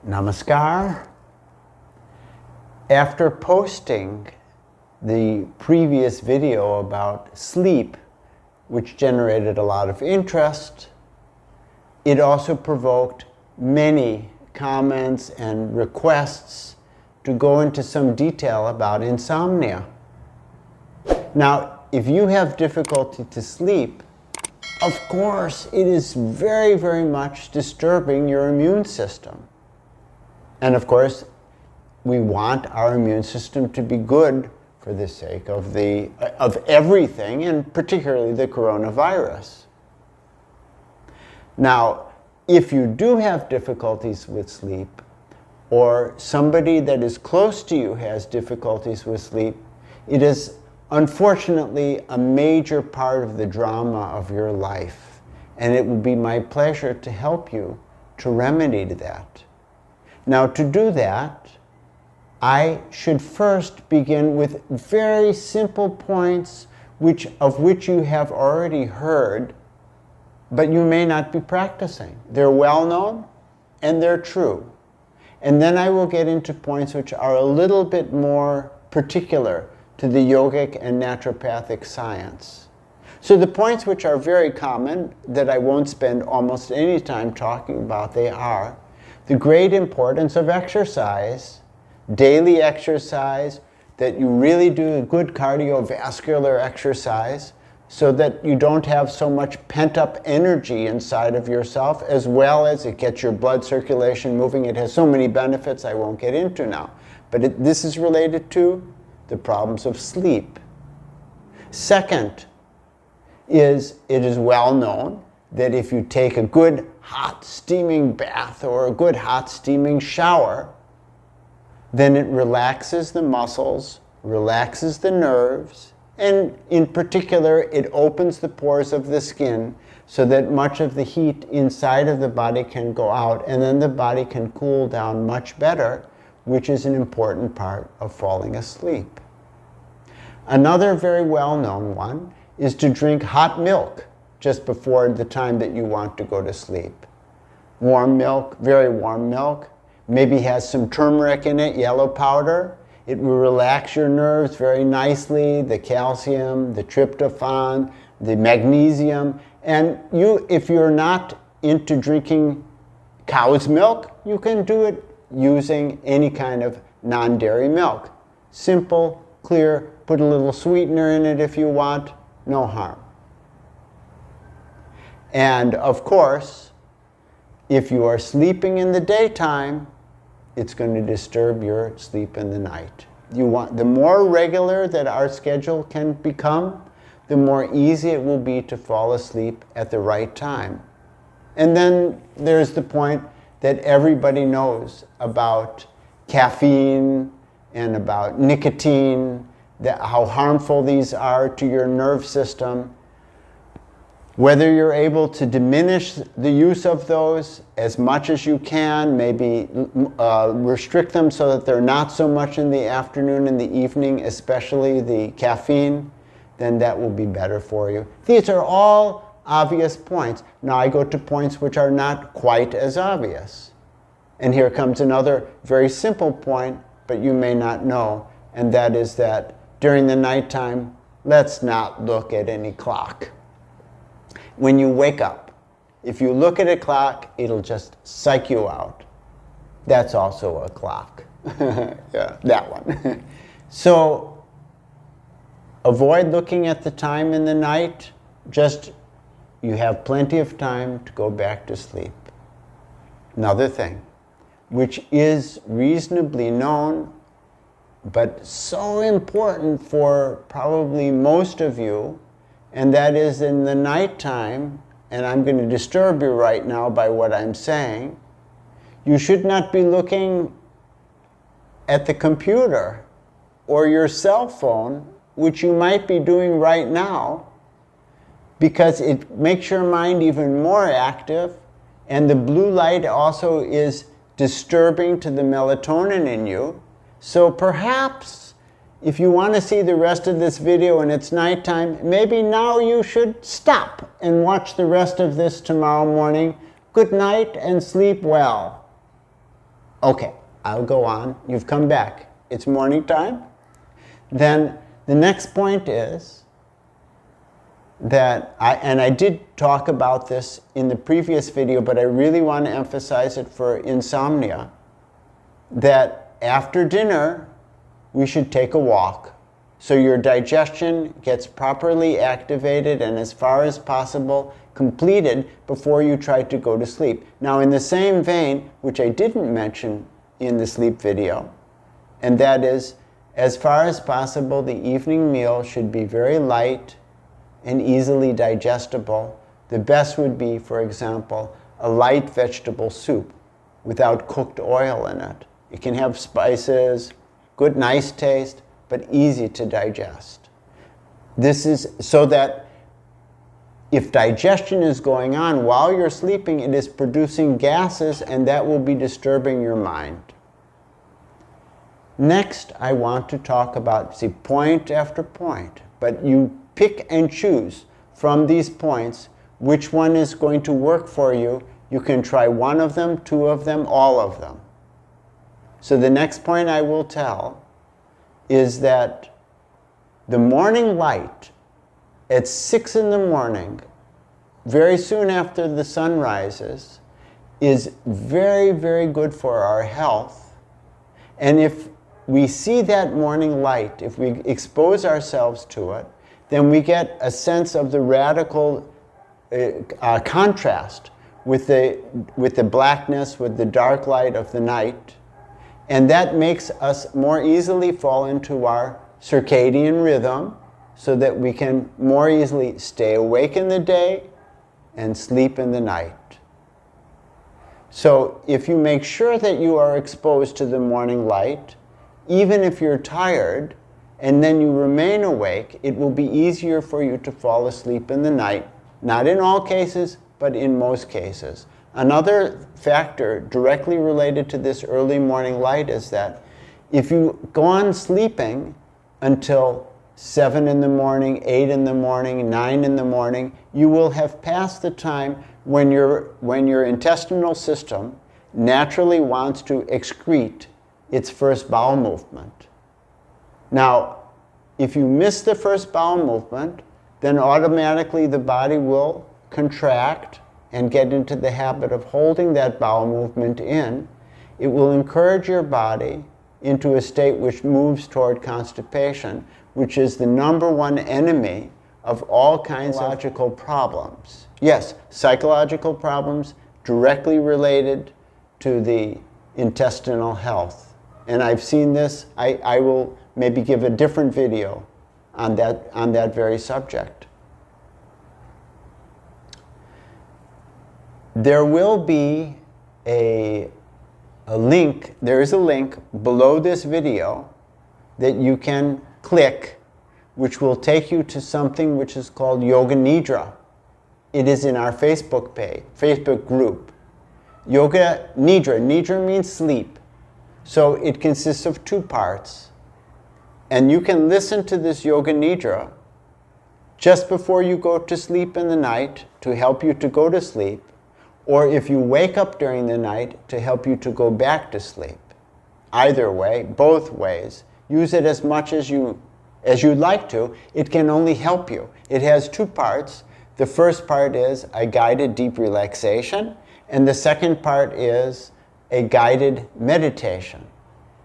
Namaskar. After posting the previous video about sleep, which generated a lot of interest, it also provoked many comments and requests to go into some detail about insomnia. Now, if you have difficulty to sleep, of course, it is very, very much disturbing your immune system. And of course, we want our immune system to be good for the sake of everything, and particularly the coronavirus. Now, if you do have difficulties with sleep, or somebody that is close to you has difficulties with sleep, it is unfortunately a major part of the drama of your life. And it will be my pleasure to help you to remedy that. Now, to do that, I should first begin with very simple points of which you have already heard, but you may not be practicing. They're well known and they're true. And then I will get into points which are a little bit more particular to the yogic and naturopathic science. So the points which are very common, that I won't spend almost any time talking about, they are the great importance of exercise, daily exercise, that you really do good cardiovascular exercise so that you don't have so much pent-up energy inside of yourself, as well as it gets your blood circulation moving. It has so many benefits I won't get into now. But this is related to the problems of sleep. Second, it is well known that if you take a good hot steaming bath or a good hot steaming shower, then it relaxes the muscles, relaxes the nerves, and in particular, it opens the pores of the skin so that much of the heat inside of the body can go out, and then the body can cool down much better, which is an important part of falling asleep. Another very well-known one is to drink hot milk just before the time that you want to go to sleep. Warm milk, very warm milk, maybe has some turmeric in it, yellow powder. It will relax your nerves very nicely, the calcium, the tryptophan, the magnesium. And if you're not into drinking cow's milk, you can do it using any kind of non-dairy milk. Simple, clear, put a little sweetener in it if you want, no harm. And of course, if you are sleeping in the daytime, it's going to disturb your sleep in the night. The more regular that our schedule can become, the more easy it will be to fall asleep at the right time. And then there's the point that everybody knows about caffeine and about nicotine, how harmful these are to your nerve system. Whether you're able to diminish the use of those as much as you can, maybe restrict them so that they're not so much in the afternoon and the evening, especially the caffeine, then that will be better for you. These are all obvious points. Now I go to points which are not quite as obvious. And here comes another very simple point, but you may not know, and that is that during the nighttime, let's not look at any clock. When you wake up, if you look at a clock, it'll just psych you out. That's also a clock. Yeah, that one. So avoid looking at the time in the night. Just, you have plenty of time to go back to sleep. Another thing, which is reasonably known, but so important for probably most of you, and that is in the nighttime, and I'm going to disturb you right now by what I'm saying, you should not be looking at the computer or your cell phone, which you might be doing right now, because it makes your mind even more active, and the blue light also is disturbing to the melatonin in you. So perhaps if you want to see the rest of this video and it's nighttime, maybe now you should stop and watch the rest of this tomorrow morning. Good night and sleep well. Okay, I'll go on. You've come back. It's morning time. Then the next point is that I did talk about this in the previous video, but I really want to emphasize it for insomnia, that after dinner, we should take a walk. So your digestion gets properly activated and as far as possible completed before you try to go to sleep. Now in the same vein, which I didn't mention in the sleep video, and that is, as far as possible, the evening meal should be very light and easily digestible. The best would be, for example, a light vegetable soup without cooked oil in it. It can have spices, good, nice taste, but easy to digest. This is so that if digestion is going on while you're sleeping, it is producing gases, and that will be disturbing your mind. Next, I want to talk about, see, point after point, but you pick and choose from these points which one is going to work for you. You can try one of them, two of them, all of them. So the next point I will tell is that the morning light at 6 in the morning, very soon after the sun rises, is very, very good for our health. And if we see that morning light, if we expose ourselves to it, then we get a sense of the radical contrast with the blackness, with the dark light of the night. And that makes us more easily fall into our circadian rhythm so that we can more easily stay awake in the day and sleep in the night. So if you make sure that you are exposed to the morning light, even if you're tired, and then you remain awake, it will be easier for you to fall asleep in the night. Not in all cases, but in most cases. Another factor directly related to this early morning light is that if you go on sleeping until 7 in the morning, 8 in the morning, 9 in the morning, you will have passed the time when your intestinal system naturally wants to excrete its first bowel movement. Now, if you miss the first bowel movement, then automatically the body will contract and get into the habit of holding that bowel movement in. It will encourage your body into a state which moves toward constipation, which is the #1 enemy of all kinds of psychological problems. Yes, psychological problems directly related to the intestinal health. And I've seen this. I will maybe give a different video on that very subject. There will be a link, there is a link below this video that you can click, which will take you to something which is called Yoga Nidra. It is in our Facebook page, Facebook group. Yoga Nidra, Nidra means sleep. So it consists of 2 parts. And you can listen to this Yoga Nidra just before you go to sleep in the night to help you to go to sleep, or if you wake up during the night to help you to go back to sleep. Either way, both ways. Use it as much as you'd like to. It can only help you. It has 2 parts. The first part is a guided deep relaxation, and the second part is a guided meditation.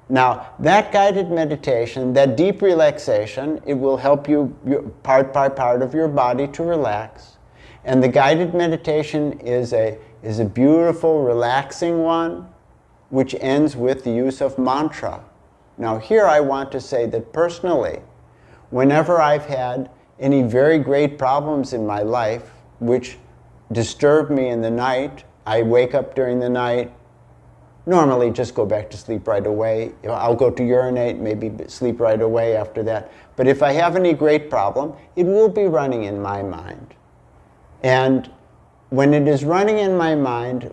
Now, that guided meditation, that deep relaxation, it will help you part by part of your body to relax. And the guided meditation is a beautiful, relaxing one, which ends with the use of mantra. Now, here I want to say that personally, whenever I've had any very great problems in my life, which disturb me in the night, I wake up during the night, normally just go back to sleep right away. I'll go to urinate, maybe sleep right away after that. But if I have any great problem, it will be running in my mind. And when it is running in my mind,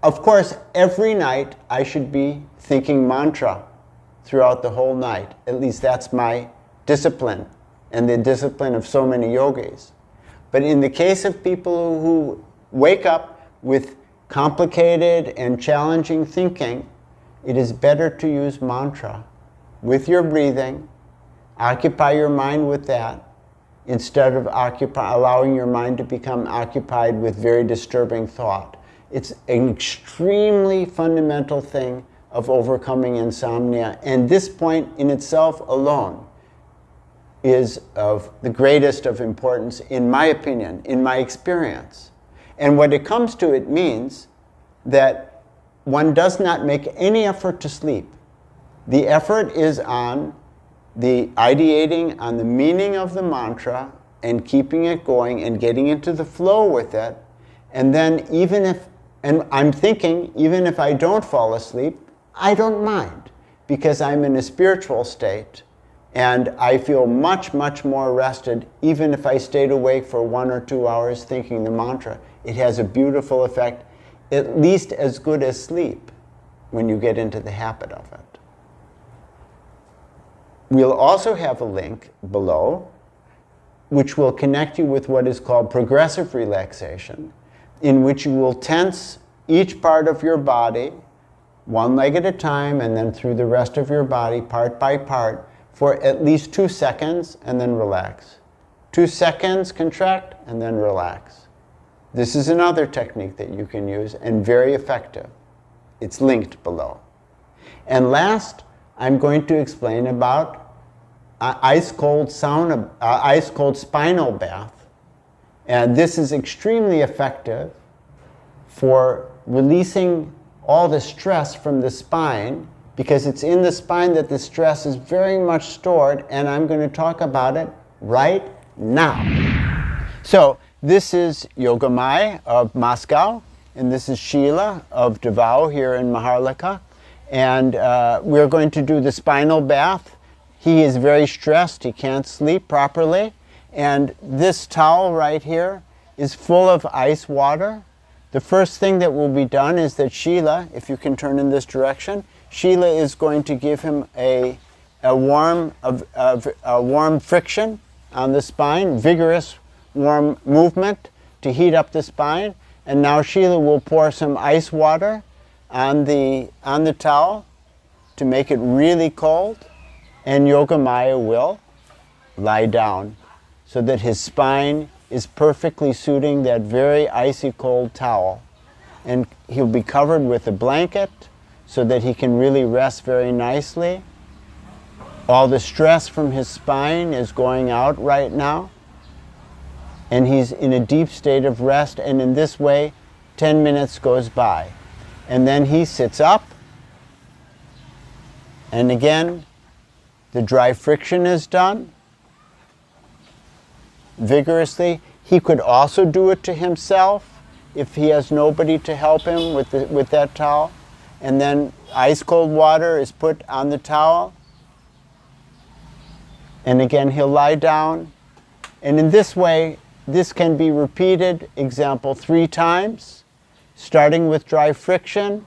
of course, every night I should be thinking mantra throughout the whole night. At least that's my discipline and the discipline of so many yogis. But in the case of people who wake up with complicated and challenging thinking, it is better to use mantra with your breathing, occupy your mind with that, instead of allowing your mind to become occupied with very disturbing thought. It's an extremely fundamental thing of overcoming insomnia, and this point in itself alone is of the greatest of importance, in my opinion, in my experience. And when it comes to it means that one does not make any effort to sleep. The effort is on the ideating on the meaning of the mantra and keeping it going and getting into the flow with it. And then and I'm thinking, even if I don't fall asleep, I don't mind, because I'm in a spiritual state and I feel much, much more rested even if I stayed awake for 1 or 2 hours thinking the mantra. It has a beautiful effect, at least as good as sleep, when you get into the habit of it. We'll also have a link below which will connect you with what is called progressive relaxation, in which you will tense each part of your body, one leg at a time, and then through the rest of your body, part by part, for at least 2 seconds, and then relax. 2 seconds, contract, and then relax. This is another technique that you can use, and very effective. It's linked below. And last, I'm going to explain about ice-cold spinal bath. And this is extremely effective for releasing all the stress from the spine, because it's in the spine that the stress is very much stored, and I'm going to talk about it right now. So this is Yogamai of Moscow, and this is Sheila of Davao here in Maharlika. And we're going to do the spinal bath. He is very stressed, he can't sleep properly. And this towel right here is full of ice water. The first thing that will be done is that Sheila, if you can turn in this direction, Sheila is going to give him a warm friction on the spine, vigorous warm movement to heat up the spine. And now Sheila will pour some ice water on the towel to make it really cold, and Yogamaya will lie down so that his spine is perfectly suiting that very icy cold towel. And he'll be covered with a blanket so that he can really rest very nicely. All the stress from his spine is going out right now, and he's in a deep state of rest, and in this way 10 minutes goes by. And then he sits up, and again the dry friction is done vigorously. He could also do it to himself if he has nobody to help him with that towel. And then ice cold water is put on the towel, and again he'll lie down. And in this way, this can be repeated, example, 3 times, starting with dry friction,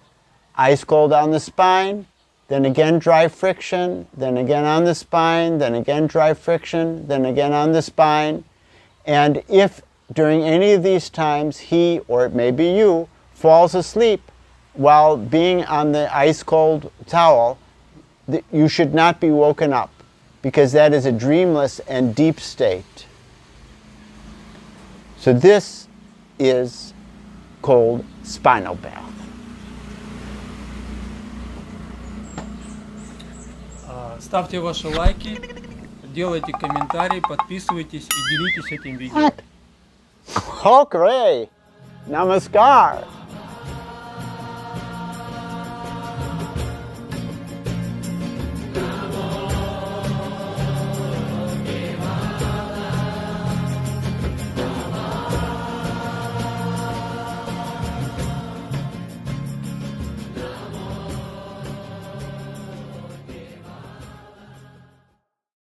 ice cold on the spine, then again dry friction, then again on the spine, then again dry friction, then again on the spine. And if during any of these times he, or it may be you, falls asleep while being on the ice cold towel, you should not be woken up, because that is a dreamless and deep state. So this is called spinal bath. Ставьте ваши лайки, делайте комментарии, подписывайтесь и делитесь этим видео. Okay. Namaskar.